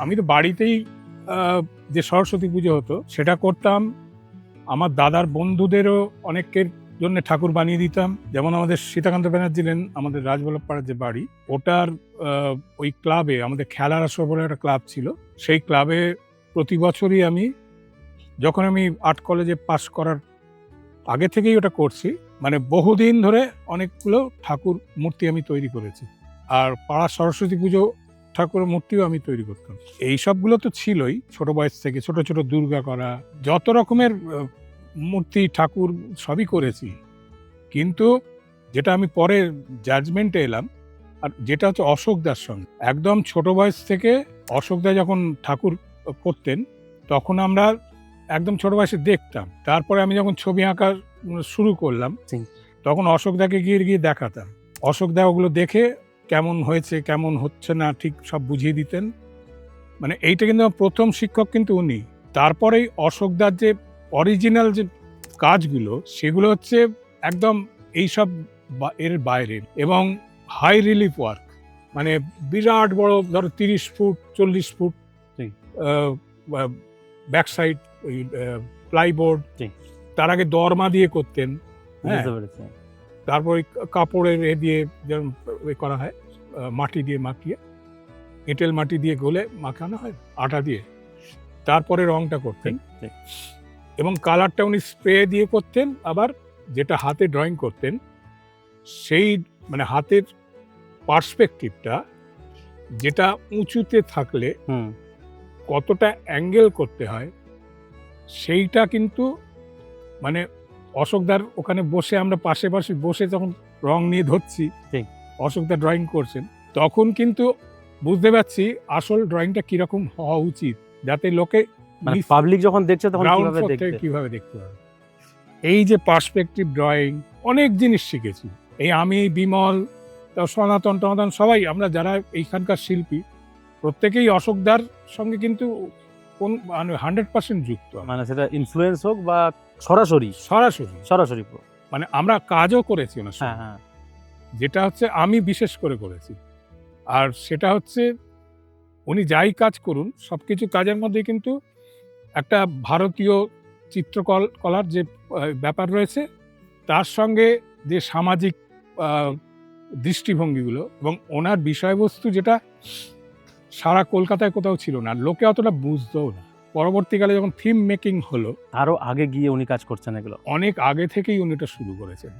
আমি তো বাড়িতেই যে সরস্বতী পুজো হতো সেটা করতাম। আমার দাদার বন্ধুদেরও অনেকের জন্য ঠাকুর বানিয়ে দিতাম। যেমন আমাদের সীতাকান্ত ব্যানার্জি লেন, আমাদের রাজবল্লভপাড়ার যে বাড়ি, ওটার ওই ক্লাবে, আমাদের খেলার আসর বলে একটা ক্লাব ছিল, সেই ক্লাবে প্রতি বছরই আমি, যখন আমি আর্ট কলেজে পাশ করার আগে থেকেই ওটা করছি, মানে বহুদিন ধরে অনেকগুলো ঠাকুর মূর্তি আমি তৈরি করেছি। আর পাড়ার সরস্বতী পুজো ঠাকুরের মূর্তিও আমি তৈরি করতাম। এই সবগুলো তো ছিলই ছোট বয়স থেকে, ছোট ছোট দুর্গা করা, যত রকমের মূর্তি ঠাকুর সবই করেছি। কিন্তু যেটা আমি পরে জাজমেন্টে এলাম, আর যেটা হচ্ছে অশোকদার সঙ্গে একদম ছোট বয়স থেকে, অশোকদা যখন ঠাকুর করতেন তখন আমরা একদম ছোট বয়সে দেখতাম। তারপরে আমি যখন ছবি আঁকা শুরু করলাম তখন অশোকদাকে গিয়ে দেখাতাম। অশোকদা ওগুলো দেখে কেমন হয়েছে কেমন হচ্ছে না ঠিক সব বুঝিয়ে দিতেন। মানে এইটা কিন্তু আমার প্রথম শিক্ষক কিন্তু উনি। তারপরেই অশোকদার যে অরিজিনাল যে কাজগুলো সেগুলো হচ্ছে একদম এইসব এর বাইরে, এবং হাই রিলিফ ওয়ার্ক, মানে বিরাট বড়, ধরো 30 ফুট 40 ফুট ব্যাক সাইড ওই প্লাইবোর্ড, তার আগে দরমা দিয়ে করতেন। হ্যাঁ, তারপর ওই কাপড়ের দিয়ে যেমন করা হয়, মাটি দিয়ে মাখিয়ে, এঁটেল মাটি দিয়ে গলে মাখানো হয় আটা দিয়ে, তারপরে রংটা করতেন। এবং কালারটা উনি স্প্রে দিয়ে করতেন। আবার যেটা হাতে ড্রয়িং করতেন সেই মানে হাতের পার্সপেক্টিভটা, যেটা উঁচুতে থাকলে কতটা অ্যাঙ্গেল করতে হয়, সেইটা কিন্তু মানে অশোকদার ওখানে বসে, আমরা পাশে বসে যখন রং নিয়ে ধরছি, অশোকদার ড্রয়িং করছেন, তখন কিন্তু বুঝতে পারছি আসল ড্রয়িংটা কিরকম হওয়া উচিত, যাতে লোকে পাবলিক যখন দেখছে তখন কিভাবে দেখতে হবে। এই যে পার্সপেক্টিভ ড্রয়িং, অনেক জিনিস শিখেছি। এই আমি, বিমল, সনাতন টনাতন সবাই, আমরা যারা এইখানকার শিল্পী প্রত্যেকেই অশোকদার সঙ্গে কিন্তু 100% যুক্ত। মানে সেটা ইনফ্লুয়েন্স হোক বা সরাসরি মানে আমরা কাজও করেছি ওনার সঙ্গে। হ্যাঁ, যেটা হচ্ছে আমি বিশেষ করে করেছি। আর সেটা হচ্ছে উনি যাই কাজ করুন, সবকিছু কাজের মধ্যে কিন্তু একটা ভারতীয় চিত্রকলার যে ব্যাপার রয়েছে, তার সঙ্গে যে সামাজিক দৃষ্টিভঙ্গিগুলো, এবং ওনার বিষয়বস্তু যেটা সারা কলকাতায় কোথাও ছিল না, লোকে অতটা বুঝতেও না। পরবর্তীকালে যখন থিম মেকিং হলো, আরো আগে গিয়ে উনি কাজ করছেন, এগুলো অনেক আগে থেকেই উনি এটা শুরু করেছেন।